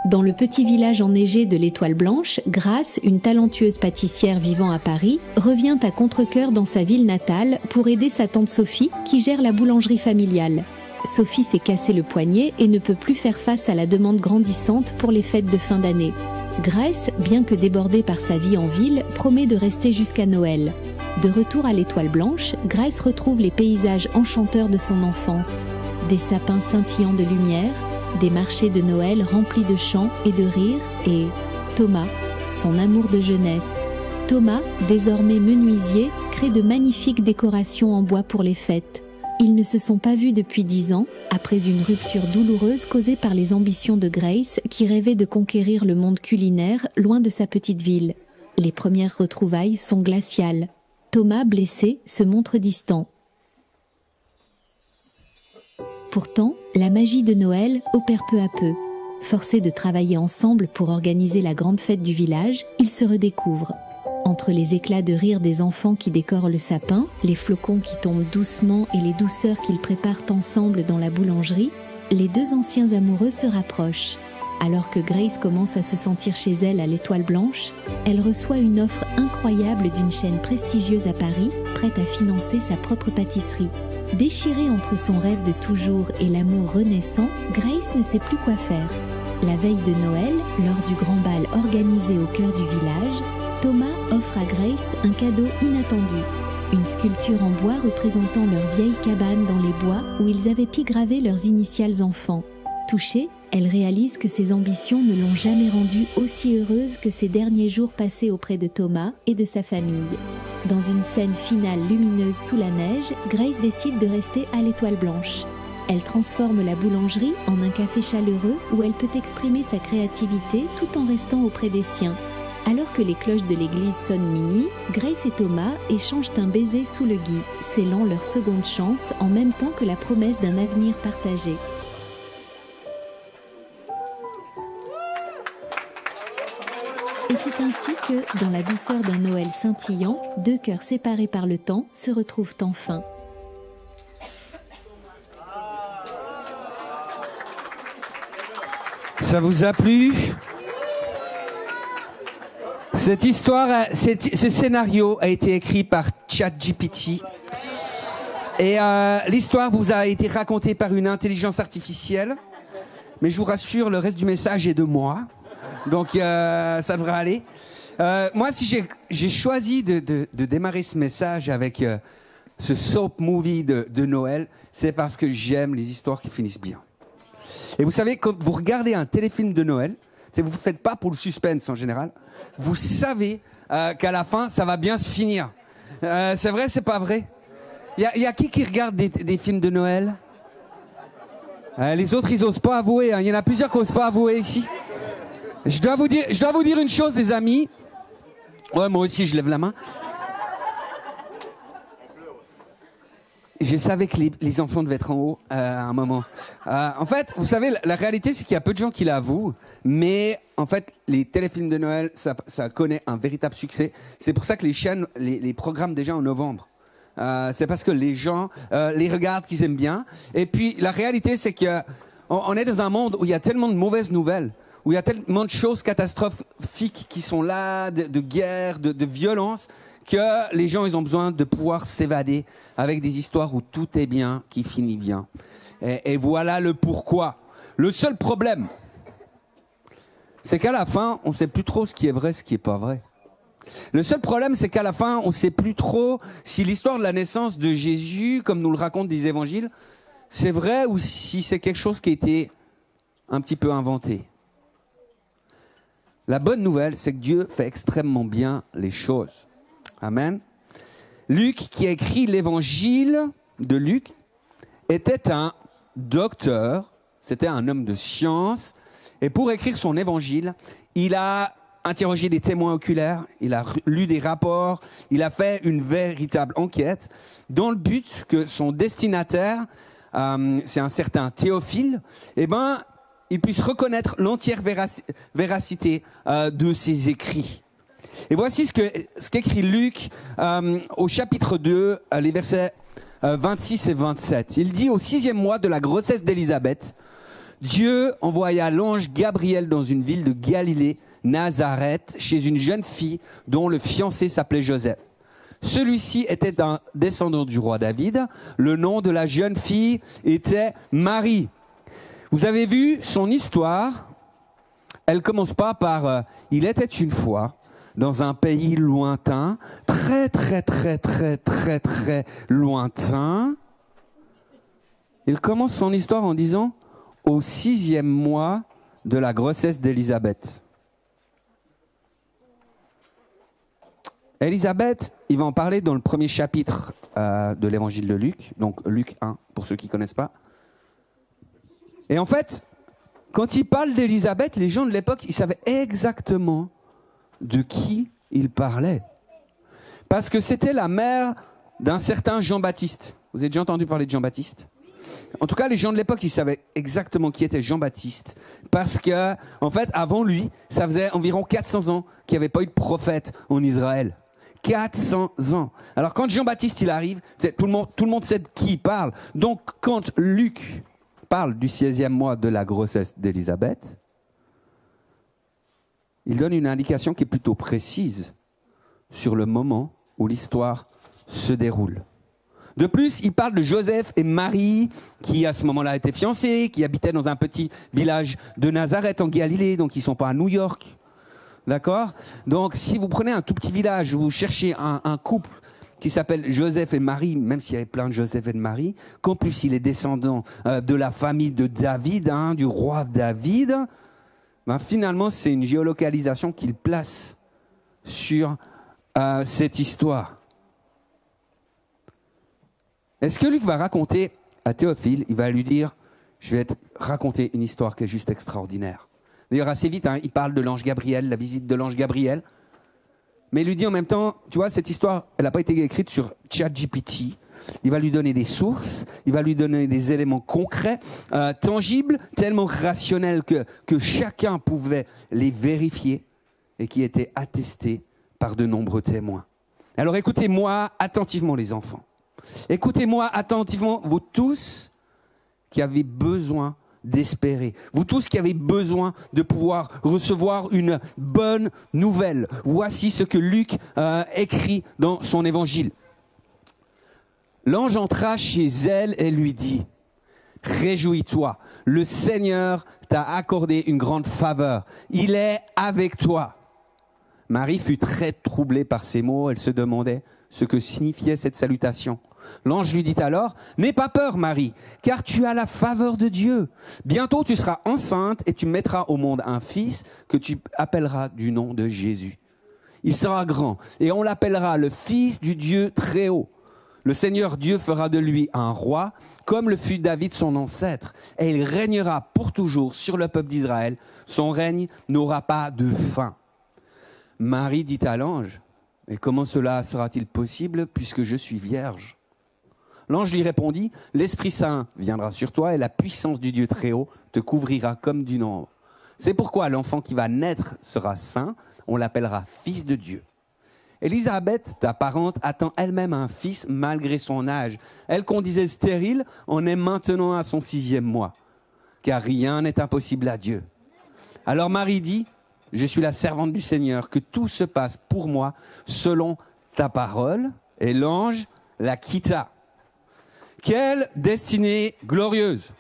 Dans le petit village enneigé de l'Étoile Blanche, Grace, une talentueuse pâtissière vivant à Paris, revient à contre-cœur dans sa ville natale pour aider sa tante Sophie qui gère la boulangerie familiale. Sophie s'est cassé le poignet et ne peut plus faire face à la demande grandissante pour les fêtes de fin d'année. Grace, bien que débordée par sa vie en ville, promet de rester jusqu'à Noël. De retour à l'Étoile Blanche, Grace retrouve les paysages enchanteurs de son enfance. Des sapins scintillants de lumière, des marchés de Noël remplis de chants et de rires, et Thomas, son amour de jeunesse. Thomas, désormais menuisier, crée de magnifiques décorations en bois pour les fêtes. Ils ne se sont pas vus depuis 10 ans, après une rupture douloureuse causée par les ambitions de Grace, qui rêvait de conquérir le monde culinaire loin de sa petite ville. Les premières retrouvailles sont glaciales. Thomas, blessé, se montre distant. Pourtant, la magie de Noël opère peu à peu. Forcés de travailler ensemble pour organiser la grande fête du village, ils se redécouvrent. Entre les éclats de rire des enfants qui décorent le sapin, les flocons qui tombent doucement et les douceurs qu'ils préparent ensemble dans la boulangerie, les deux anciens amoureux se rapprochent. Alors que Grace commence à se sentir chez elle à l'Étoile Blanche, elle reçoit une offre incroyable d'une chaîne prestigieuse à Paris, prête à financer sa propre pâtisserie. Déchirée entre son rêve de toujours et l'amour renaissant, Grace ne sait plus quoi faire. La veille de Noël, lors du grand bal organisé au cœur du village, Thomas offre à Grace un cadeau inattendu. Une sculpture en bois représentant leur vieille cabane dans les bois où ils avaient pigravé leurs initiales enfants. Touchée, elle réalise que ses ambitions ne l'ont jamais rendue aussi heureuse que ces derniers jours passés auprès de Thomas et de sa famille. Dans une scène finale lumineuse sous la neige, Grace décide de rester à l'Étoile Blanche. Elle transforme la boulangerie en un café chaleureux où elle peut exprimer sa créativité tout en restant auprès des siens. Alors que les cloches de l'église sonnent minuit, Grace et Thomas échangent un baiser sous le gui, scellant leur seconde chance en même temps que la promesse d'un avenir partagé. Et c'est ainsi que, dans la douceur d'un Noël scintillant, deux cœurs séparés par le temps se retrouvent enfin. Ça vous a plu ? Cette histoire, ce scénario a été écrit par ChatGPT. Et l'histoire vous a été racontée par une intelligence artificielle. Mais je vous rassure, le reste du message est de moi. Donc ça devrait aller. Moi, si j'ai choisi de démarrer ce message avec ce soap movie de Noël, c'est parce que j'aime les histoires qui finissent bien. Et vous savez, quand vous regardez un téléfilm de Noël, vous ne faites pas pour le suspense en général. Vous savez qu'à la fin, ça va bien se finir. C'est vrai, c'est pas vrai? Il y a qui regarde des films de Noël? Les autres, ils n'osent pas avouer. Il y en a plusieurs qui n'osent pas avouer ici. Je dois vous dire une chose, les amis. Ouais, moi aussi, je lève la main. Je savais que les enfants devaient être en haut à un moment. En fait, vous savez, la réalité, c'est qu'il y a peu de gens qui l'avouent. Mais en fait, les téléfilms de Noël, ça connaît un véritable succès. C'est pour ça que les chaînes les programment déjà en novembre. C'est parce que les gens les regardent, qu'ils aiment bien. Et puis, la réalité, c'est qu'on est dans un monde où il y a tellement de mauvaises nouvelles, où il y a tellement de choses catastrophiques qui sont là, de guerre, de violence, que les gens, ils ont besoin de pouvoir s'évader avec des histoires où tout est bien, qui finit bien. Et voilà le pourquoi. Le seul problème, c'est qu'à la fin, on ne sait plus trop ce qui est vrai, ce qui n'est pas vrai. Le seul problème, c'est qu'à la fin, on ne sait plus trop si l'histoire de la naissance de Jésus, comme nous le racontent des évangiles, c'est vrai ou si c'est quelque chose qui a été un petit peu inventé. La bonne nouvelle, c'est que Dieu fait extrêmement bien les choses. Amen. Luc, qui a écrit l'évangile de Luc, était un docteur, c'était un homme de science, et pour écrire son évangile, il a interrogé des témoins oculaires, il a lu des rapports, il a fait une véritable enquête, dans le but que son destinataire, c'est un certain Théophile, il puisse reconnaître l'entière véracité de ses écrits. Et voici ce qu'écrit Luc au chapitre 2, les versets 26 et 27. Il dit: au 6e mois de la grossesse d'Élisabeth, Dieu envoya l'ange Gabriel dans une ville de Galilée, Nazareth, chez une jeune fille dont le fiancé s'appelait Joseph. Celui-ci était un descendant du roi David. Le nom de la jeune fille était Marie. Vous avez vu son histoire? Elle commence pas par « Il était une fois dans un pays lointain, très lointain. » Il commence son histoire en disant « Au 6e mois de la grossesse d'Élisabeth. » Élisabeth, il va en parler dans le premier chapitre de l'évangile de Luc, donc Luc 1, pour ceux qui ne connaissent pas. Et en fait, quand il parle d'Élisabeth, les gens de l'époque, ils savaient exactement de qui il parlait. Parce que c'était la mère d'un certain Jean-Baptiste. Vous avez déjà entendu parler de Jean-Baptiste ? En tout cas, les gens de l'époque, ils savaient exactement qui était Jean-Baptiste. Parce que, en fait, avant lui, ça faisait environ 400 ans qu'il n'y avait pas eu de prophète en Israël. 400 ans. Alors, quand Jean-Baptiste, il arrive, tout le monde sait de qui il parle. Donc, quand Luc parle du 16e mois de la grossesse d'Élisabeth, il donne une indication qui est plutôt précise sur le moment où l'histoire se déroule. De plus, il parle de Joseph et Marie, qui à ce moment-là étaient fiancés, qui habitaient dans un petit village de Nazareth en Galilée, donc ils ne sont pas à New York. D'accord ? Donc, si vous prenez un tout petit village, vous cherchez un couple qui s'appelle Joseph et Marie, même s'il y avait plein de Joseph et de Marie, qu'en plus il est descendant de la famille de David, du roi David, ben finalement, c'est une géolocalisation qu'il place sur cette histoire. Est-ce que Luc va raconter à Théophile, il va lui dire, je vais te raconter une histoire qui est juste extraordinaire. D'ailleurs, assez vite, il parle de l'ange Gabriel, la visite de l'ange Gabriel. Mais il lui dit en même temps, tu vois, cette histoire, elle n'a pas été écrite sur ChatGPT. Il va lui donner des sources, il va lui donner des éléments concrets, tangibles, tellement rationnels que chacun pouvait les vérifier et qui étaient attestés par de nombreux témoins. Alors écoutez-moi attentivement les enfants. Écoutez-moi attentivement, vous tous qui avez besoin d'espérer. Vous tous qui avez besoin de pouvoir recevoir une bonne nouvelle. Voici ce que Luc écrit dans son évangile. L'ange entra chez elle et lui dit « Réjouis-toi, le Seigneur t'a accordé une grande faveur. Il est avec toi. » Marie fut très troublée par ces mots. Elle se demandait ce que signifiait cette salutation. L'ange lui dit alors, « N'aie pas peur, Marie, car tu as la faveur de Dieu. Bientôt tu seras enceinte et tu mettras au monde un fils que tu appelleras du nom de Jésus. Il sera grand et on l'appellera le Fils du Dieu très haut. Le Seigneur Dieu fera de lui un roi, comme le fut David son ancêtre, et il régnera pour toujours sur le peuple d'Israël. Son règne n'aura pas de fin. » Marie dit à l'ange, « Et comment cela sera-t-il possible puisque je suis vierge ?» L'ange lui répondit, « L'Esprit Saint viendra sur toi et la puissance du Dieu très haut te couvrira comme d'une ombre. C'est pourquoi l'enfant qui va naître sera saint, on l'appellera Fils de Dieu. Élisabeth, ta parente, attend elle-même un fils malgré son âge. Elle qu'on disait stérile en est maintenant à son 6e mois, car rien n'est impossible à Dieu. Alors Marie dit, « Je suis la servante du Seigneur, que tout se passe pour moi selon ta parole. » Et l'ange la quitta. Quelle destinée glorieuse!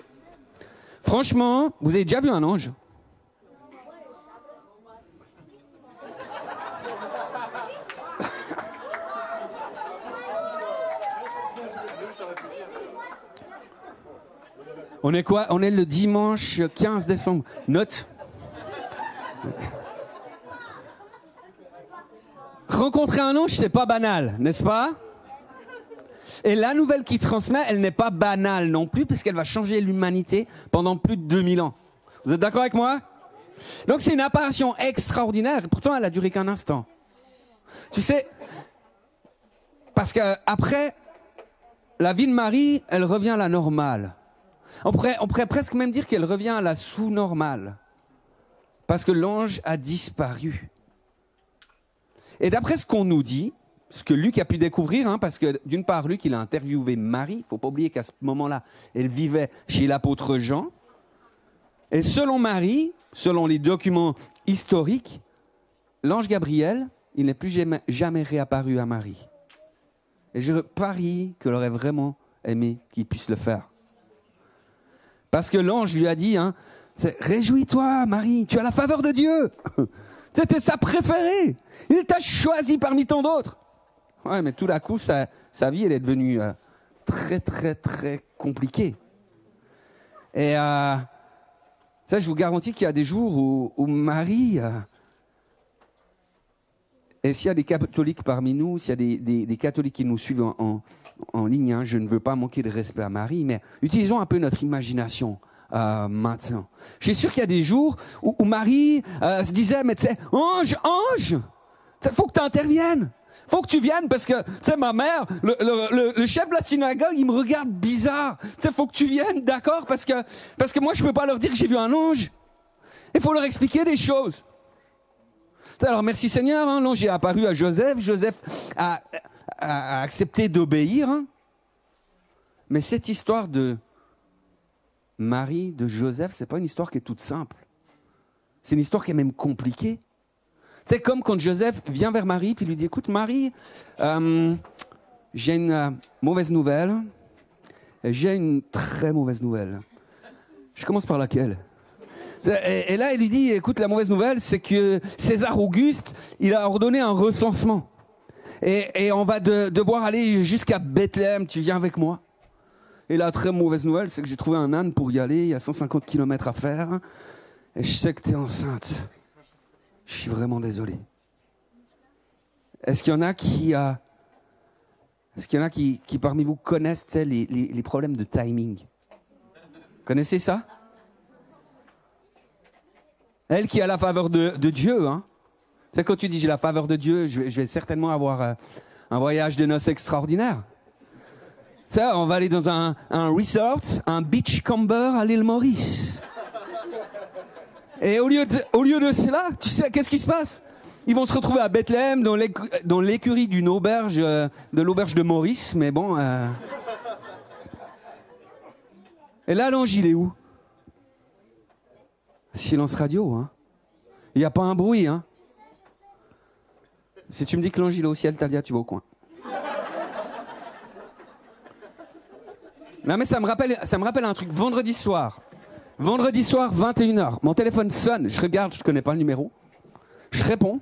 Franchement, vous avez déjà vu un ange? On est quoi? On est le dimanche 15 décembre. Note. Rencontrer un ange, c'est pas banal, n'est-ce pas? Et la nouvelle qu'il transmet, elle n'est pas banale non plus, puisqu'elle va changer l'humanité pendant plus de 2000 ans. Vous êtes d'accord avec moi? Donc c'est une apparition extraordinaire, et pourtant elle a duré qu'un instant. Tu sais, parce qu'après, la vie de Marie, elle revient à la normale. On pourrait presque même dire qu'elle revient à la sous-normale. Parce que l'ange a disparu. Et d'après ce qu'on nous dit, ce que Luc a pu découvrir, parce que d'une part, Luc, il a interviewé Marie. Il ne faut pas oublier qu'à ce moment-là, elle vivait chez l'apôtre Jean. Et selon Marie, selon les documents historiques, l'ange Gabriel, il n'est plus jamais réapparu à Marie. Et je parie qu'elle aurait vraiment aimé qu'il puisse le faire. Parce que l'ange lui a dit, hein, réjouis-toi Marie, tu as la faveur de Dieu. C'était sa préférée. Il t'a choisi parmi tant d'autres. Ouais, mais tout à coup, sa vie, elle est devenue très, très, très compliquée. Et ça, je vous garantis qu'il y a des jours où Marie... et s'il y a des catholiques parmi nous, s'il y a des catholiques qui nous suivent en ligne, hein, je ne veux pas manquer de respect à Marie, mais utilisons un peu notre imagination maintenant. Je suis sûr qu'il y a des jours où Marie se disait, mais tu sais, ange, il faut que tu interviennes. Faut que tu viennes parce que, tu sais, ma mère, le chef de la synagogue, il me regarde bizarre. Tu sais, faut que tu viennes, d'accord, parce que moi, je peux pas leur dire que j'ai vu un ange. Il faut leur expliquer des choses. Alors, merci Seigneur, hein, l'ange est apparu à Joseph. Joseph a accepté d'obéir. Hein. Mais cette histoire de Marie, de Joseph, c'est pas une histoire qui est toute simple. C'est une histoire qui est même compliquée. C'est comme quand Joseph vient vers Marie puis lui dit, écoute Marie, j'ai une mauvaise nouvelle. J'ai une très mauvaise nouvelle. Je commence par laquelle ? Et là, il lui dit, écoute, la mauvaise nouvelle, c'est que César Auguste, il a ordonné un recensement. Et on va devoir aller jusqu'à Bethléem, tu viens avec moi. Et la très mauvaise nouvelle, c'est que j'ai trouvé un âne pour y aller, il y a 150 km à faire. Et je sais que tu es enceinte. Je suis vraiment désolé. Est-ce qu'il y en a qui parmi vous connaissent les problèmes de timing ? Connaissez ça ? Elle qui a la faveur de Dieu. Hein. Tu sais, quand tu dis j'ai la faveur de Dieu, je vais certainement avoir un voyage de noces extraordinaire. Ça, on va aller dans un resort, un beachcomber à l'île Maurice. Et au lieu de cela, tu sais, qu'est-ce qui se passe ? Ils vont se retrouver à Bethléem, dans l'écurie d'une auberge, de l'auberge de Maurice, mais bon... Et là, l'ange, il est où ? Silence radio, hein. Il n'y a pas un bruit, hein. Si tu me dis que l'ange, il est au ciel, Talia, tu vas au coin. Non, mais ça me rappelle un truc. Vendredi soir, 21h, mon téléphone sonne, je regarde, je connais pas le numéro. Je réponds.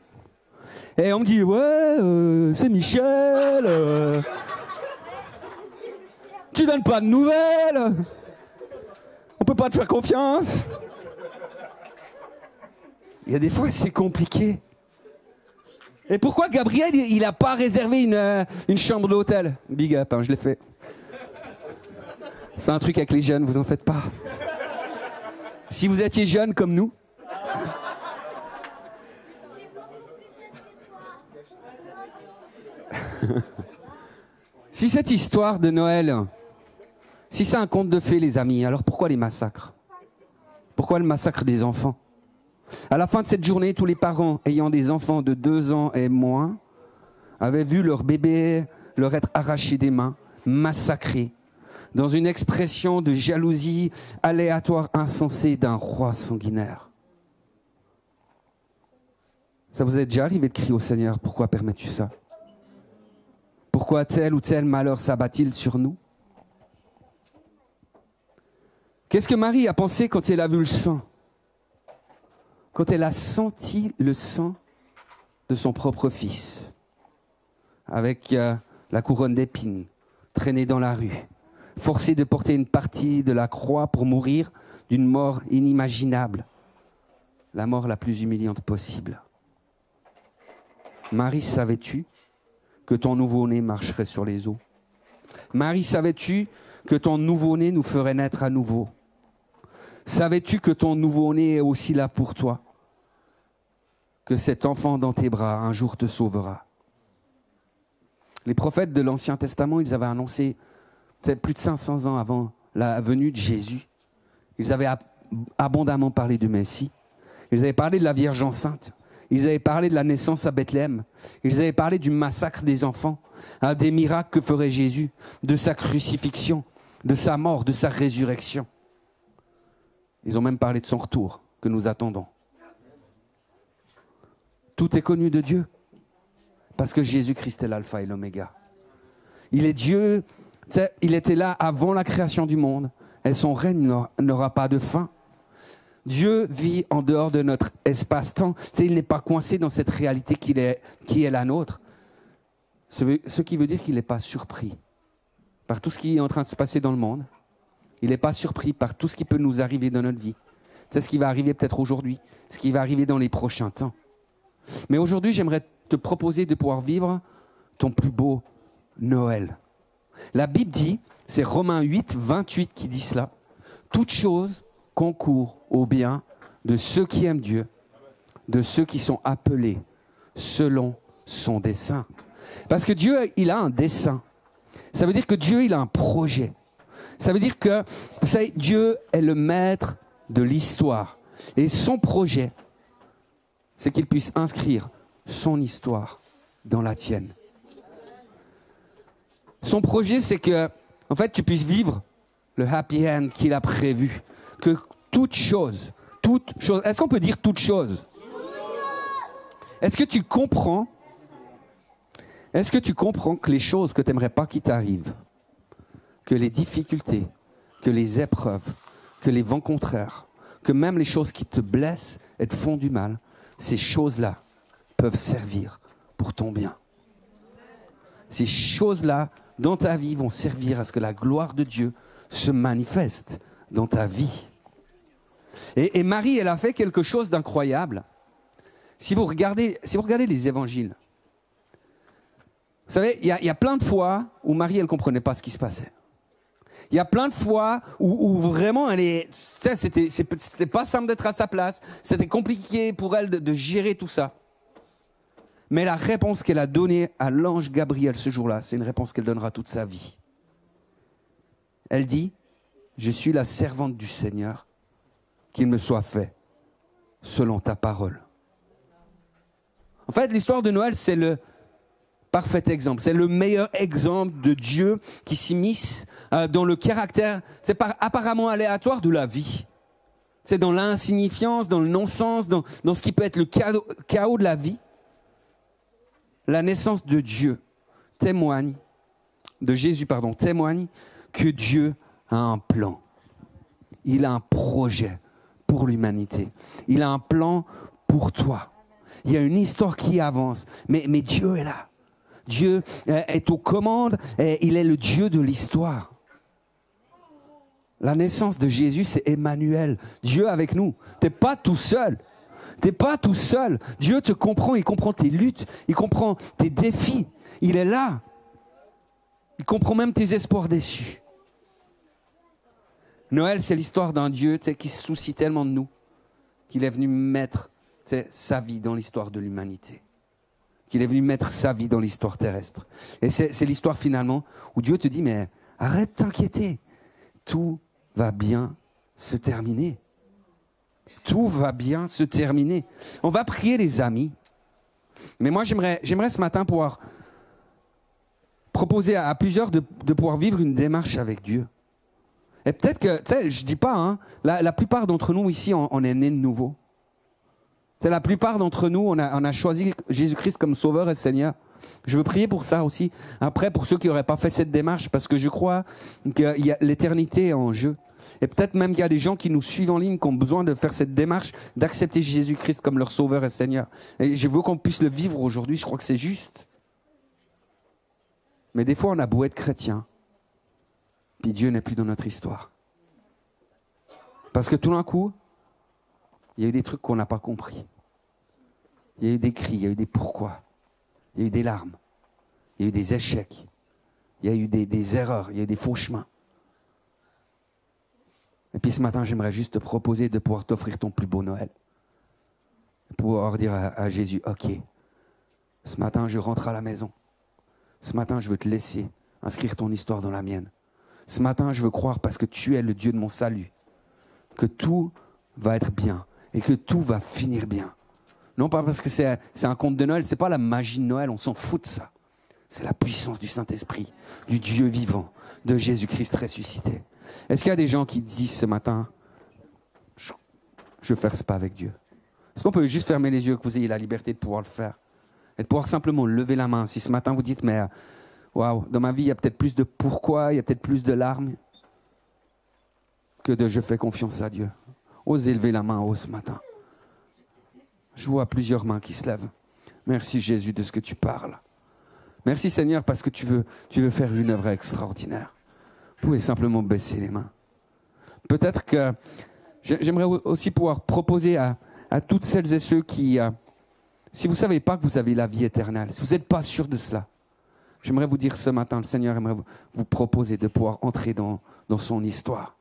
Et on me dit, ouais, c'est Michel. Tu donnes pas de nouvelles. On peut pas te faire confiance. Il y a des fois, c'est compliqué. Et pourquoi Gabriel, il n'a pas réservé une chambre d'hôtel ? Big up, hein, je l'ai fait. C'est un truc avec les jeunes, vous en faites pas. Si vous étiez jeunes comme nous. Si cette histoire de Noël, si c'est un conte de fées, les amis, alors pourquoi les massacres ? Pourquoi le massacre des enfants ? À la fin de cette journée, tous les parents ayant des enfants de 2 ans et moins avaient vu leur bébé leur être arraché des mains, massacré, dans une expression de jalousie aléatoire insensée d'un roi sanguinaire. Ça vous est déjà arrivé de crier au Seigneur, pourquoi permets-tu ça ? Pourquoi tel ou tel malheur s'abat-il sur nous ? Qu'est-ce que Marie a pensé quand elle a vu le sang ? Quand elle a senti le sang de son propre fils, avec la couronne d'épines, traîné dans la rue, forcé de porter une partie de la croix pour mourir d'une mort inimaginable, la mort la plus humiliante possible. Marie, savais-tu que ton nouveau-né marcherait sur les eaux ? Marie, savais-tu que ton nouveau-né nous ferait naître à nouveau ? Savais-tu que ton nouveau-né est aussi là pour toi ? Que cet enfant dans tes bras un jour te sauvera. Les prophètes de l'Ancien Testament, ils avaient annoncé, plus de 500 ans avant la venue de Jésus, ils avaient abondamment parlé du Messie. Ils avaient parlé de la Vierge enceinte. Ils avaient parlé de la naissance à Bethléem. Ils avaient parlé du massacre des enfants, des miracles que ferait Jésus, de sa crucifixion, de sa mort, de sa résurrection. Ils ont même parlé de son retour que nous attendons. Tout est connu de Dieu parce que Jésus-Christ est l'alpha et l'oméga. Il est Dieu, il était là avant la création du monde et son règne n'aura pas de fin. Dieu vit en dehors de notre espace-temps. Il n'est pas coincé dans cette réalité qui est la nôtre. Ce qui veut dire qu'il n'est pas surpris par tout ce qui est en train de se passer dans le monde. Il n'est pas surpris par tout ce qui peut nous arriver dans notre vie. C'est ce qui va arriver peut-être aujourd'hui, ce qui va arriver dans les prochains temps. Mais aujourd'hui, j'aimerais te proposer de pouvoir vivre ton plus beau Noël. La Bible dit, c'est Romains 8, 28 qui dit cela, « Toute chose concourt au bien de ceux qui aiment Dieu, de ceux qui sont appelés selon son dessein. » Parce que Dieu, il a un dessein. Ça veut dire que Dieu, il a un projet. Ça veut dire que, vous savez, Dieu est le maître de l'histoire. Et son projet, c'est qu'il puisse inscrire son histoire dans la tienne. Son projet, c'est que, en fait, tu puisses vivre le happy end qu'il a prévu. Que toute chose, est-ce qu'on peut dire toute chose? Est-ce que tu comprends que les choses que tu n'aimerais pas qui t'arrivent, que les difficultés, que les épreuves, que les vents contraires, que même les choses qui te blessent et te font du mal, ces choses-là peuvent servir pour ton bien. Ces choses-là, dans ta vie, vont servir à ce que la gloire de Dieu se manifeste dans ta vie. Et Marie, elle a fait quelque chose d'incroyable. Si vous regardez les évangiles, vous savez, il y a plein de fois où Marie, elle ne comprenait pas ce qui se passait. Il y a plein de fois où vraiment, c'était pas simple d'être à sa place. C'était compliqué pour elle de gérer tout ça. Mais la réponse qu'elle a donnée à l'ange Gabriel ce jour-là, c'est une réponse qu'elle donnera toute sa vie. Elle dit, « Je suis la servante du Seigneur, qu'il me soit fait selon ta parole. » En fait, l'histoire de Noël, c'est le parfait exemple. C'est le meilleur exemple de Dieu qui s'immisce dans le caractère, c'est apparemment aléatoire de la vie. C'est dans l'insignifiance, dans le non-sens, dans ce qui peut être le chaos de la vie. La naissance de Dieu témoigne que Dieu a un plan. Il a un projet pour l'humanité. Il a un plan pour toi. Il y a une histoire qui avance, mais Dieu est là. Dieu est aux commandes et il est le Dieu de l'histoire. La naissance de Jésus, c'est Emmanuel, Dieu avec nous. Tu n'es pas tout seul. Tu n'es pas tout seul. Dieu te comprend, il comprend tes luttes, il comprend tes défis. Il est là. Il comprend même tes espoirs déçus. Noël, c'est l'histoire d'un Dieu qui se soucie tellement de nous qu'il est venu mettre sa vie dans l'histoire de l'humanité. Qu'il est venu mettre sa vie dans l'histoire terrestre. Et c'est l'histoire finalement où Dieu te dit, mais arrête de t'inquiéter. Tout va bien se terminer. Tout va bien se terminer. On va prier les amis. Mais moi, j'aimerais ce matin pouvoir proposer à plusieurs de pouvoir vivre une démarche avec Dieu. Et peut-être que, tu sais, je dis pas, hein, la plupart d'entre nous ici, on est nés de nouveau. C'est la plupart d'entre nous, on a choisi Jésus-Christ comme Sauveur et Seigneur. Je veux prier pour ça aussi. Après, pour ceux qui n'auraient pas fait cette démarche, parce que je crois que l'éternité est en jeu. Et peut-être même qu'il y a des gens qui nous suivent en ligne qui ont besoin de faire cette démarche, d'accepter Jésus-Christ comme leur Sauveur et Seigneur. Et je veux qu'on puisse le vivre aujourd'hui, je crois que c'est juste. Mais des fois, on a beau être chrétien, puis Dieu n'est plus dans notre histoire. Parce que tout d'un coup, il y a eu des trucs qu'on n'a pas compris. Il y a eu des cris, il y a eu des pourquoi. Il y a eu des larmes. Il y a eu des échecs. Il y a eu des erreurs, il y a eu des faux chemins. Et puis ce matin, j'aimerais juste te proposer de pouvoir t'offrir ton plus beau Noël. De pouvoir dire à Jésus, ok, ce matin, je rentre à la maison. Ce matin, je veux te laisser inscrire ton histoire dans la mienne. Ce matin, je veux croire parce que tu es le Dieu de mon salut, que tout va être bien et que tout va finir bien. Non pas parce que c'est un conte de Noël, c'est pas la magie de Noël, on s'en fout de ça. C'est la puissance du Saint-Esprit, du Dieu vivant, de Jésus-Christ ressuscité. Est-ce qu'il y a des gens qui disent ce matin, je veux faire ce pas avec Dieu. Est-ce qu'on peut juste fermer les yeux, que vous ayez la liberté de pouvoir le faire? Et de pouvoir simplement lever la main. Si ce matin vous dites, mais waouh, dans ma vie, il y a peut-être plus de pourquoi, il y a peut-être plus de larmes que de je fais confiance à Dieu. Osez lever la main haut ce matin. Je vois plusieurs mains qui se lèvent. Merci Jésus de ce que tu parles. Merci Seigneur parce que tu veux faire une œuvre extraordinaire. Vous pouvez simplement baisser les mains. Peut-être que j'aimerais aussi pouvoir proposer à toutes celles et ceux qui, si vous ne savez pas que vous avez la vie éternelle, si vous n'êtes pas sûr de cela, j'aimerais vous dire ce matin, le Seigneur aimerait vous proposer de pouvoir entrer dans son histoire.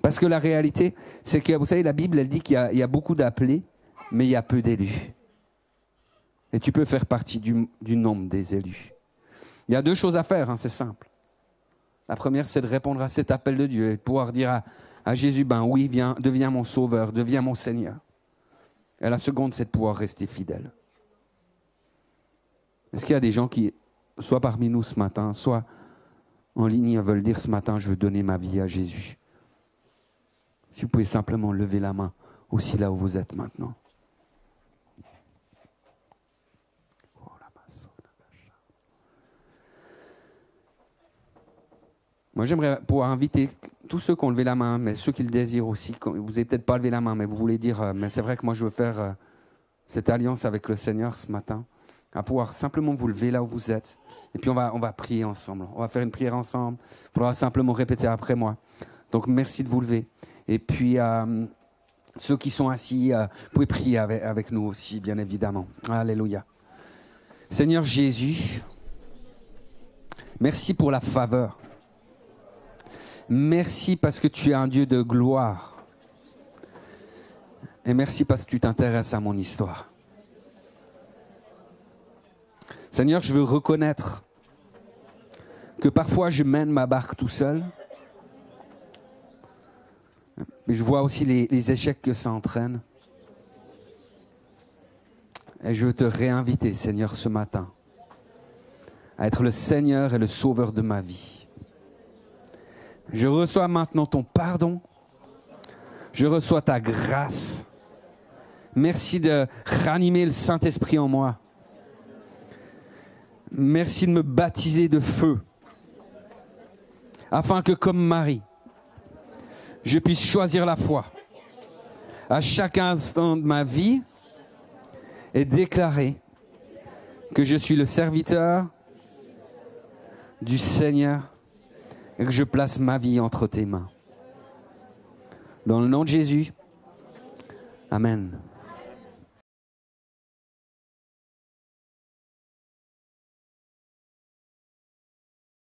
Parce que la réalité, c'est que, vous savez, la Bible, elle dit qu'il y a beaucoup d'appelés, mais il y a peu d'élus. Et tu peux faire partie du nombre des élus. Il y a deux choses à faire, c'est simple. La première, c'est de répondre à cet appel de Dieu et de pouvoir dire à Jésus, ben oui, viens, deviens mon sauveur, deviens mon Seigneur. Et la seconde, c'est de pouvoir rester fidèle. Est-ce qu'il y a des gens qui, soit parmi nous ce matin, soit en ligne, veulent dire ce matin, je veux donner ma vie à Jésus? Si vous pouvez simplement lever la main, aussi là où vous êtes maintenant. Moi, j'aimerais pouvoir inviter tous ceux qui ont levé la main, mais ceux qui le désirent aussi. Vous n'avez peut-être pas levé la main, mais vous voulez dire, mais c'est vrai que moi, je veux faire cette alliance avec le Seigneur ce matin, à pouvoir simplement vous lever là où vous êtes. Et puis, on va prier ensemble. On va faire une prière ensemble. Il faudra simplement répéter après moi. Donc, merci de vous lever. Et puis, ceux qui sont assis, vous pouvez prier avec nous aussi, bien évidemment. Alléluia. Seigneur Jésus, merci pour la faveur. Merci parce que tu es un Dieu de gloire. Et merci parce que tu t'intéresses à mon histoire. Seigneur, je veux reconnaître que parfois je mène ma barque tout seul. Mais je vois aussi les échecs que ça entraîne. Et je veux te réinviter, Seigneur, ce matin, à être le Seigneur et le Sauveur de ma vie. Je reçois maintenant ton pardon. Je reçois ta grâce. Merci de ranimer le Saint-Esprit en moi. Merci de me baptiser de feu. Afin que, comme Marie, je puisse choisir la foi à chaque instant de ma vie et déclarer que je suis le serviteur du Seigneur et que je place ma vie entre tes mains. Dans le nom de Jésus, Amen.